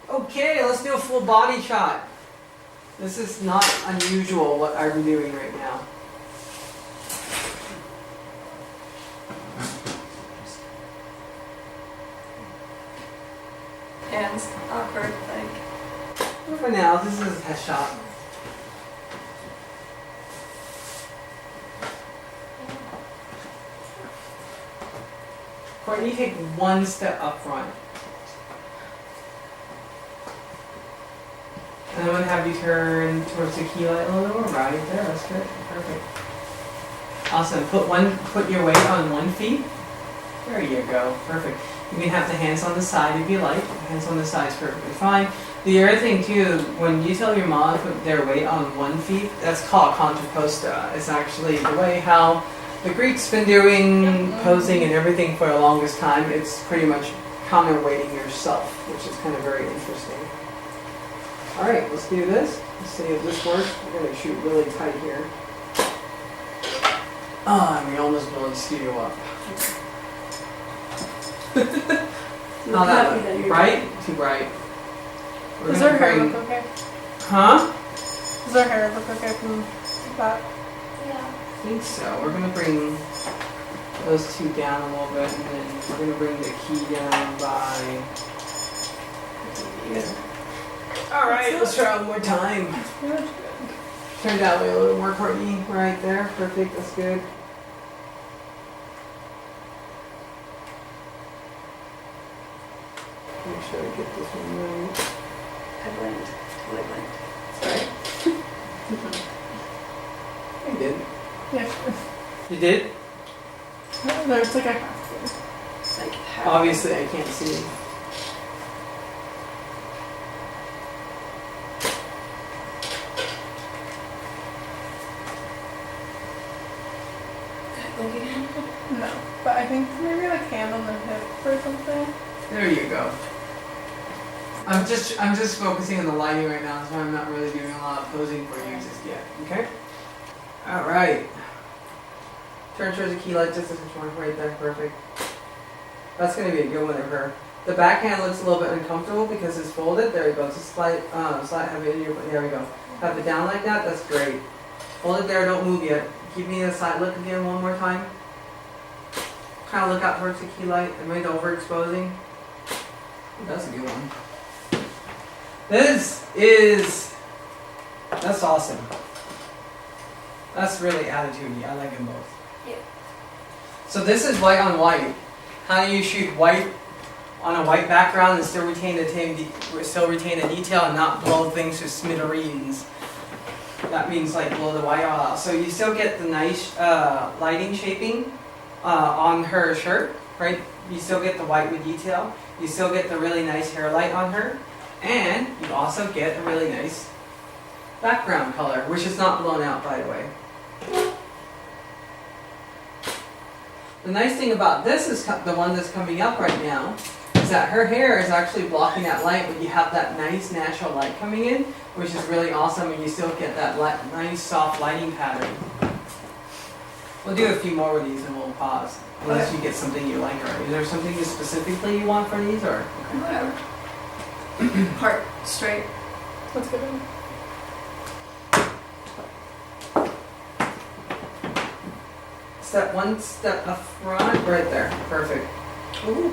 Okay, let's do a full body shot. This is not unusual what I'm doing right now. Yeah, it's awkward, like. For now, this is a test shot. Courtney, take one step up front. And I'm going to have you turn towards the key light a little more. Right there, that's good. Perfect. Awesome. Put your weight on one feet. There you go. Perfect. You can have the hands on the side if you like. Hands on the side is perfectly fine. The other thing too, when you tell your mom to put their weight on one feet, that's called contraposta. It's actually the way how the Greeks been doing posing and everything for the longest time. It's pretty much counterweighting yourself, which is kind of very interesting. All right, let's do this. Let's see if this works. We're gonna shoot really tight here. Oh, and we almost blew the studio up. Not that one. Bright? Too bright. We're Does gonna her hair bring- look okay? Huh? Does her hair look okay from that? Yeah. I think so. We're gonna bring those two down a little bit, and then we're gonna bring the key down by. All right, let's try one more time. Yeah, that's good. Turn that way a little more, Courtney. Right there, perfect. That's good. Make sure I get this one right. I blinked. Totally blinked. Sorry. I did. Yeah. You did? There's like a half. It's like half. Obviously, I can't see. Blink again. No, but I think maybe like hand on the hip or something. There you go. I'm just focusing on the lighting right now, so I'm not really doing a lot of posing for you just yet. Okay? Alright. Turn towards the key light just a touch more right there, perfect. That's gonna be a good one of her. The backhand looks a little bit uncomfortable because it's folded. There we go. Just slide have it in your there we go. Have it down like that, that's great. Hold it there, don't move yet. Keep me in the side look again one more time. Kind of look out towards the key light. Am I overexposing? That's a good one. That's awesome. That's really attitudey. I like them both. Yeah. So this is white on white. How do you shoot white on a white background and still retain the detail and not blow things to smithereens? That means like blow the white all out. So you still get the nice lighting shaping on her shirt, right? You still get the white with detail. You still get the really nice hair light on her. And you also get a really nice background color, which is not blown out, by the way. The nice thing about this is the one that's coming up right now, is that her hair is actually blocking that light, but you have that nice natural light coming in, which is really awesome, and you still get that nice soft lighting pattern. We'll do a few more with these and we'll pause, unless you get something you like already. Is there something specifically you want for these, or? Whatever. Heart straight. That's good. Step one step up front, right there. Perfect. Ooh.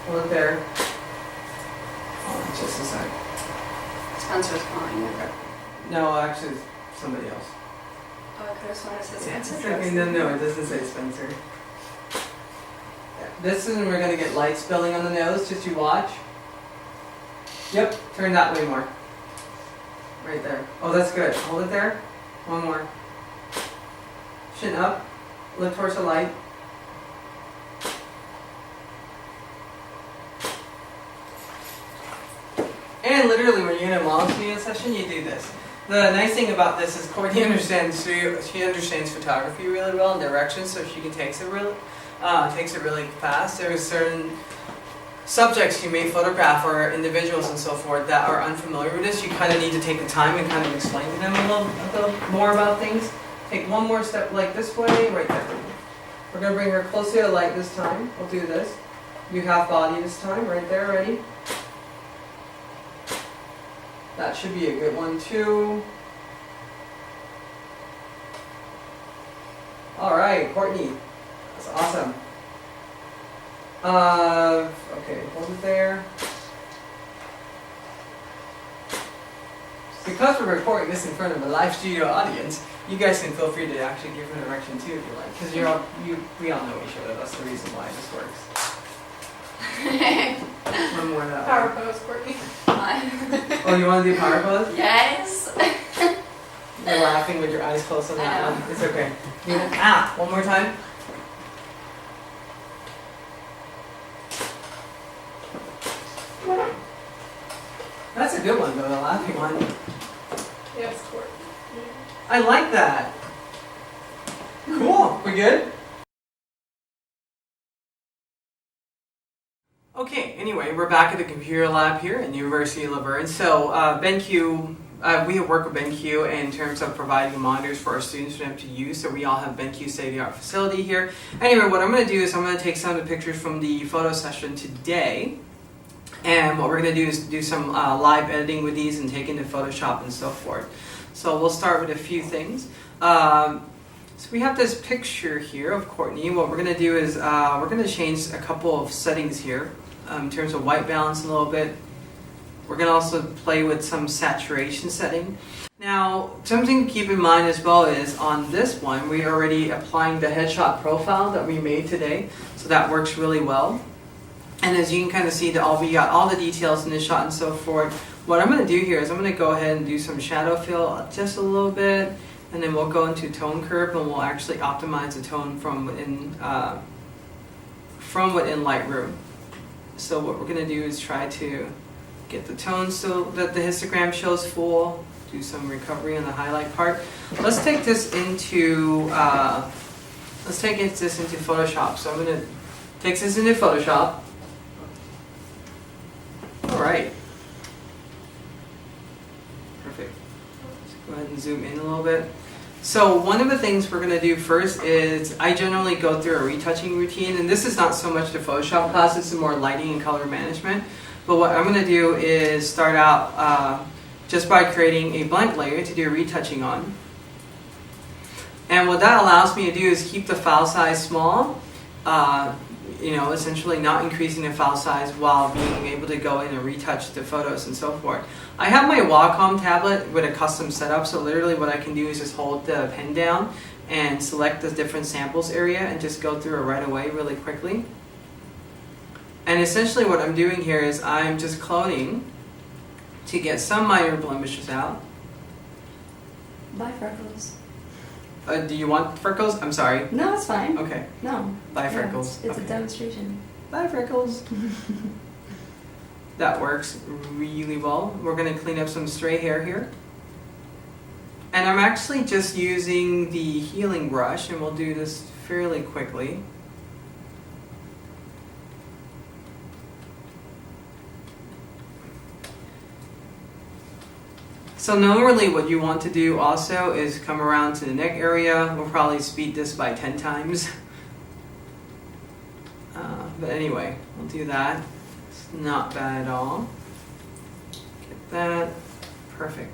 Hold it there. Oh, just a sec. Spencer's calling me. No, actually, it's somebody else. Oh, I could have sworn it said Yeah, Spencer. it's okay. No, it doesn't say Spencer. This is when we're going to get light spilling on the nose, just you watch. Yep, turn that way more. Right there. Oh, that's good. Hold it there. One more. Chin up. Look towards the light. And literally when you're in a model studio session, you do this. The nice thing about this is Courtney understands, she understands photography really well and directions, so she can takes it really fast. There are certain subjects you may photograph or individuals and so forth that are unfamiliar with this. You kind of need to take the time and kind of explain to them a little more about things. Take one more step like this way, right there. We're going to bring her closer to the light this time. We'll do this. You have body this time, right there, ready? That should be a good one too. Alright, Courtney. That's awesome. Okay, hold it there. Because we're recording this in front of a live studio audience, you guys can feel free to actually give her direction too if you like. Because we all know each other. That's the reason why this works. One more that Power way. pose, Courtney. Oh, you want to do power pose? Yes. You're laughing with your eyes closed on that one. It's okay. One more time. a good one though, the laughing one. Yeah, it's court. I like that. Cool. We good? Okay, anyway, we're back at the computer lab here in the University of La Verne. So BenQ, we have worked with BenQ in terms of providing monitors for our students for them to use. So we all have BenQ state-of-the-art facility here. Anyway, what I'm going to do is I'm going to take some of the pictures from the photo session today. And what we're going to do is do some live editing with these and take into Photoshop and so forth. So we'll start with a few things. So we have this picture here of Courtney. What we're going to do is we're going to change a couple of settings here in terms of white balance a little bit. We're going to also play with some saturation setting. Now, something to keep in mind as well is on this one, we're already applying the headshot profile that we made today. So that works really well. And as you can kind of see, we got all the details in the shot and so forth. What I'm going to do here is I'm going to go ahead and do some shadow fill just a little bit. And then we'll go into tone curve and we'll actually optimize the tone from within Lightroom. So what we're going to do is try to get the tone so that the histogram shows full, do some recovery on the highlight part. Let's take this into Photoshop. So I'm going to take this into Photoshop. All right. Perfect. Let's go ahead and zoom in a little bit. So one of the things we're going to do first is I generally go through a retouching routine, and this is not so much the Photoshop class, it's more lighting and color management. But what I'm going to do is start out just by creating a blank layer to do retouching on. And what that allows me to do is keep the file size small, essentially not increasing the file size while being able to go in and retouch the photos and so forth. I have my Wacom tablet with a custom setup, so literally what I can do is just hold the pen down and select the different samples area and just go through it right away really quickly. And essentially what I'm doing here is I'm just cloning to get some minor blemishes out. Bye, freckles. Do you want freckles? I'm sorry. No, it's fine. Okay. No. Bye, Yeah, freckles. It's Okay. a demonstration. Bye, freckles. That works really well. We're going to clean up some stray hair here. And I'm actually just using the healing brush, and we'll do this fairly quickly. So normally what you want to do also is come around to the neck area. We'll probably speed this by 10 times. But anyway, we'll do that. It's not bad at all. Get that. Perfect.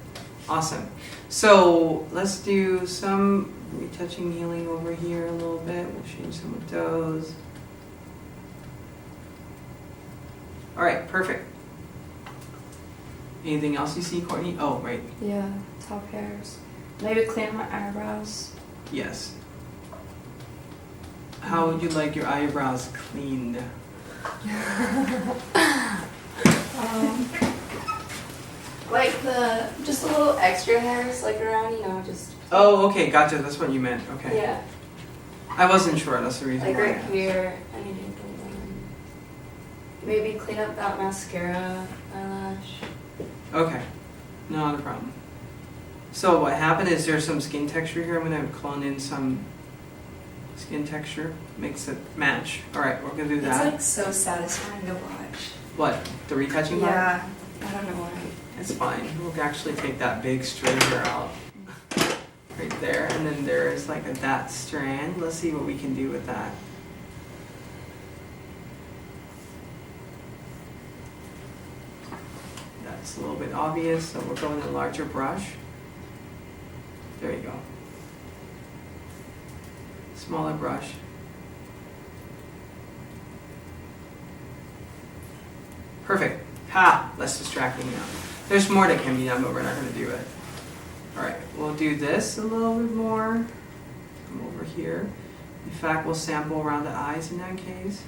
Awesome. So let's do some retouching healing over here a little bit. We'll change some of those. All right, perfect. Anything else you see, Courtney? Oh, right. Yeah, top hairs. Maybe clean my eyebrows. Yes. How would you like your eyebrows cleaned? Like just a little extra hairs, like around, just. Oh, okay, gotcha. That's what you meant. Okay. Yeah. I wasn't sure. That's the reason Like why. right here, I need to get them. Maybe clean up that mascara eyelash. Okay, not a problem. So what happened is there's some skin texture here. I'm going to clone in some skin texture. Makes it match. All right, we're going to do that. It's like so satisfying to watch. What? The retouching part? Yeah, I don't know why. It's fine. We'll actually take that big strand hair out. Right there. And then there is like that strand. Let's see what we can do with that. That's a little bit obvious, so we'll go in a larger brush. There you go. Smaller brush. Perfect. Ha! Less distracting now. There's more that can be done, but we're not going to do it. Alright, we'll do this a little bit more. Come over here. In fact, we'll sample around the eyes in that case.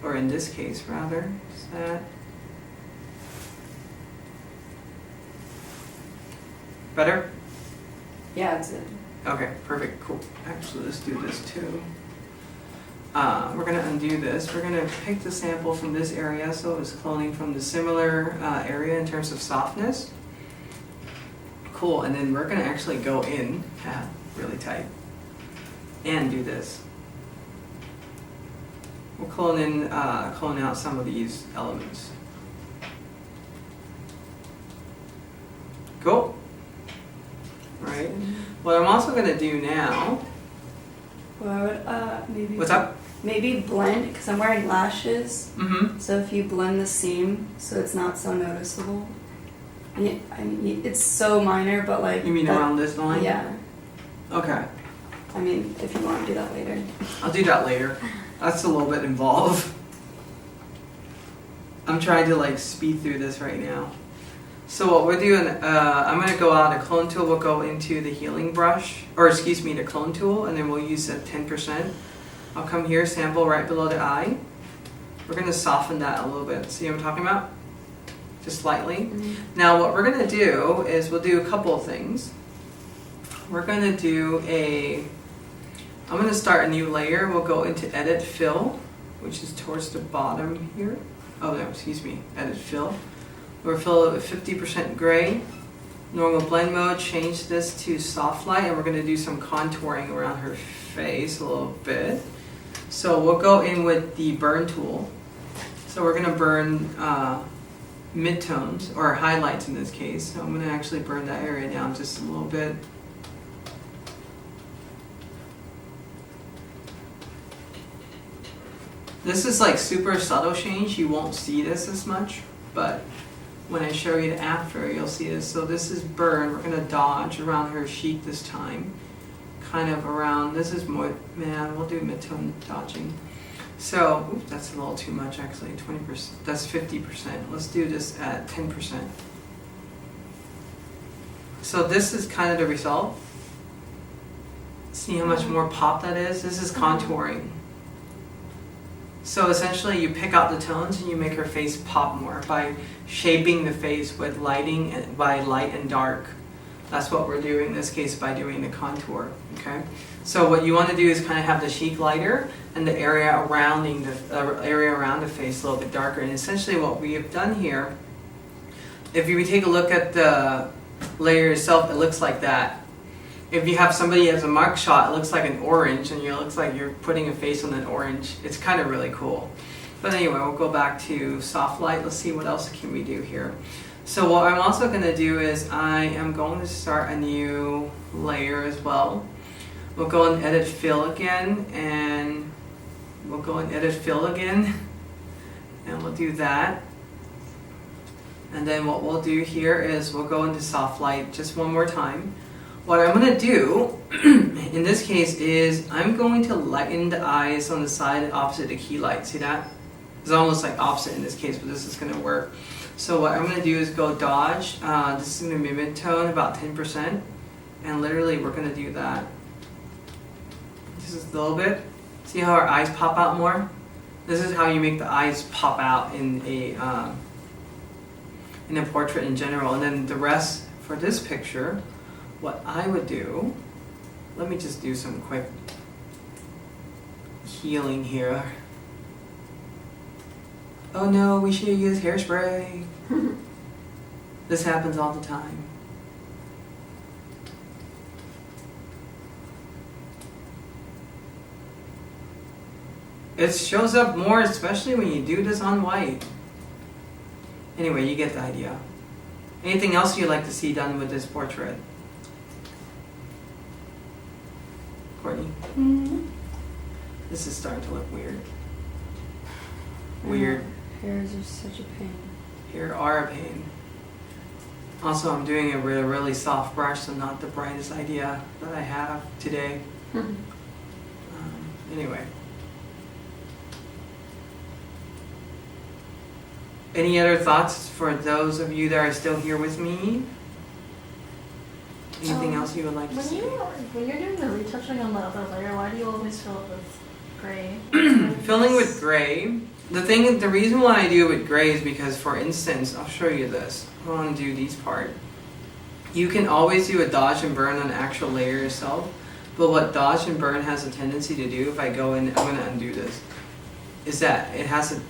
Or in this case, rather. Just that. Better? Yeah, it's good. Okay, perfect, cool. Actually, let's do this too. we're going to undo this. We're going to pick the sample from this area, so it's cloning from the similar area in terms of softness. Cool, and then we're going to actually go in, really tight, and do this. We'll clone out some of these elements. Cool. Right. What I'm also going to do now. Well, I would maybe. What's up? Maybe blend, because I'm wearing lashes. Mm-hmm. So if you blend the seam, so it's not so noticeable. I mean, it's so minor, but like. You mean around this line? Yeah. Okay. I mean, if you want to do that later. I'll do that later. That's a little bit involved. I'm trying to like speed through this right now. So what we're doing, I'm going to go out, the clone tool will go into the healing brush, or excuse me, the clone tool, and then we'll use the 10%. I'll come here, sample right below the eye. We're going to soften that a little bit. See what I'm talking about? Just slightly. Mm-hmm. Now what we're going to do is we'll do a couple of things. We're going to do I'm going to start a new layer. We'll go into Edit Fill, which is towards the bottom here. Oh no, excuse me, Edit Fill. We'll fill it with 50% gray. Normal blend mode, change this to soft light, and we're going to do some contouring around her face a little bit. So we'll go in with the burn tool. So we're going to burn midtones, or highlights in this case. So I'm going to actually burn that area down just a little bit. This is like super subtle change. You won't see this as much, but when I show you the after, you'll see this. So this is burn. We're going to dodge around her cheek this time. Kind of around, this is more, man, we'll do mid-tone dodging. So, oops, that's a little too much actually, 20%, that's 50%. Let's do this at 10%. So this is kind of the result. See how much more pop that is? This is contouring. So essentially you pick out the tones and you make her face pop more by shaping the face with lighting and by light and dark. That's what we're doing in this case by doing the contour. Okay. So what you want to do is kind of have the cheek lighter and the area around the face a little bit darker. And essentially what we have done here, if you take a look at the layer itself, it looks like that. If you have somebody as a mark shot, it looks like an orange, and it looks like you're putting a face on an orange. It's kind of really cool. But anyway, we'll go back to soft light. Let's see what else can we do here. So what I'm also going to do is I am going to start a new layer as well. We'll go and edit fill again, and we'll go and edit fill again, and we'll do that. And then what we'll do here is we'll go into soft light just one more time. What I'm going to do in this case is I'm going to lighten the eyes on the side opposite the key light. See that? It's almost like opposite in this case, but this is going to work. So what I'm going to do is go dodge. This is going to be mid-tone, about 10%. And literally we're going to do that. Just a little bit. See how our eyes pop out more? This is how you make the eyes pop out in a portrait in general. And then the rest for this picture, what I would do, let me just do some quick healing here. Oh no, we should use hairspray. This happens all the time. It shows up more, especially when you do this on white. Anyway, you get the idea. Anything else you'd like to see done with this portrait? Courtney? Mm-hmm. This is starting to look weird. Weird. Hairs are such a pain. Hair are a pain. Also, I'm doing it with a really soft brush, so not the brightest idea that I have today. Anyway. Any other thoughts for those of you that are still here with me? Anything else you would like to say? When you're doing the retouching on the other layer, why do you always fill it with gray? Filling with gray. The reason why I do it with gray is because, for instance, I'll show you this. I want to do these part. You can always do a dodge and burn on the actual layer itself, But what dodge and burn has a tendency to do, if I go in, I'm going to undo this, is that it has a, let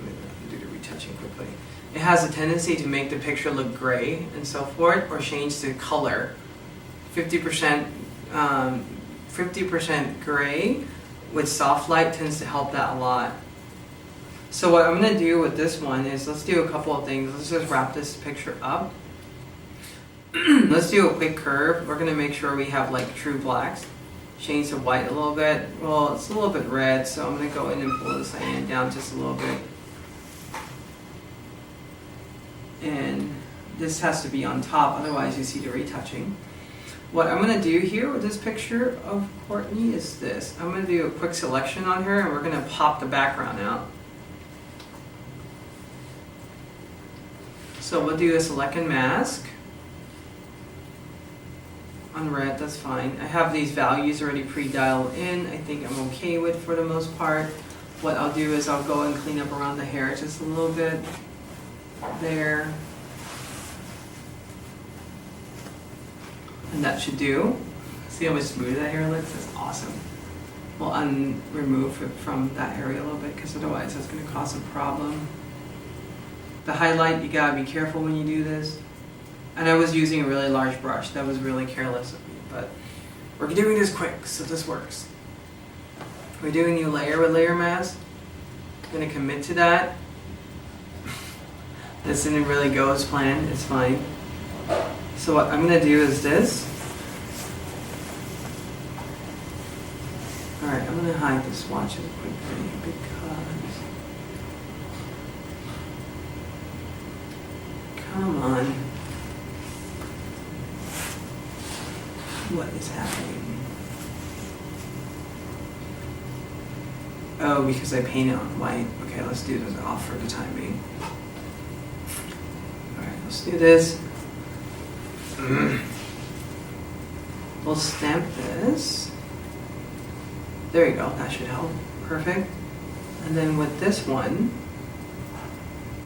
me undo the retouching quickly. It has a tendency to make the picture look gray and so forth, or change the color. 50% gray with soft light tends to help that a lot. So what I'm going to do with this one is, let's do a couple of things. Let's just wrap this picture up. Let's do a quick curve. We're going to make sure we have like true blacks. Change the white a little bit. Well, it's a little bit red, so I'm going to go in and pull the cyan down just a little bit. And this has to be on top, otherwise you see the retouching. What I'm going to do here with this picture of Courtney is this. I'm going to do a quick selection on her, and we're going to pop the background out. So we'll do a select and mask. On red, that's fine. I have these values already pre-dialed in. I think I'm okay with for the most part. What I'll do is I'll go and clean up around the hair just a little bit. There. And that should do. See how much smoother that hair looks? That's awesome. We'll remove it from that area a little bit, because otherwise that's going to cause a problem. The highlight, you gotta be careful when you do this. And I was using a really large brush. That was really careless of me, but we're doing this quick, so this works. We're doing a new layer with layer mask. I'm gonna commit to that. This didn't really go as planned, it's fine. So what I'm gonna do is this. Alright, I'm gonna hide the swatches quickly because, come on. What is happening? Oh, because I painted on white. Okay, let's do this off for the time being. Alright, let's do this. We'll stamp this. There you go, that should help. Perfect. And then with this one,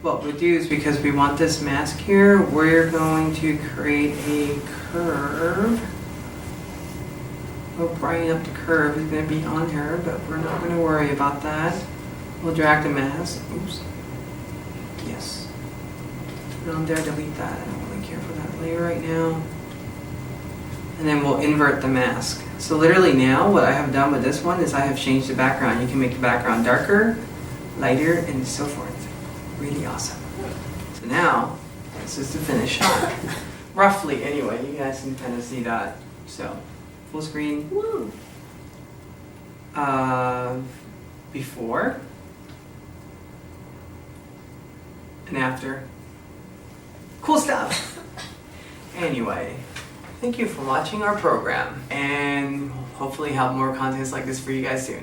what we'll do is, because we want this mask here, we're going to create a curve. We'll brighten up the curve. It's going to be on her, but we're not going to worry about that. We'll drag the mask. Oops. Yes. Put it on there, delete that. I don't really care for that layer right now. And then we'll invert the mask. So literally now, what I have done with this one is I have changed the background. You can make the background darker, lighter, and so forth. Really awesome. So now, this is the finished shot. Roughly, anyway. You guys can kind of see that. So, full screen. Woo! Before and after. Cool stuff. Anyway, thank you for watching our program, and hopefully have more contents like this for you guys soon.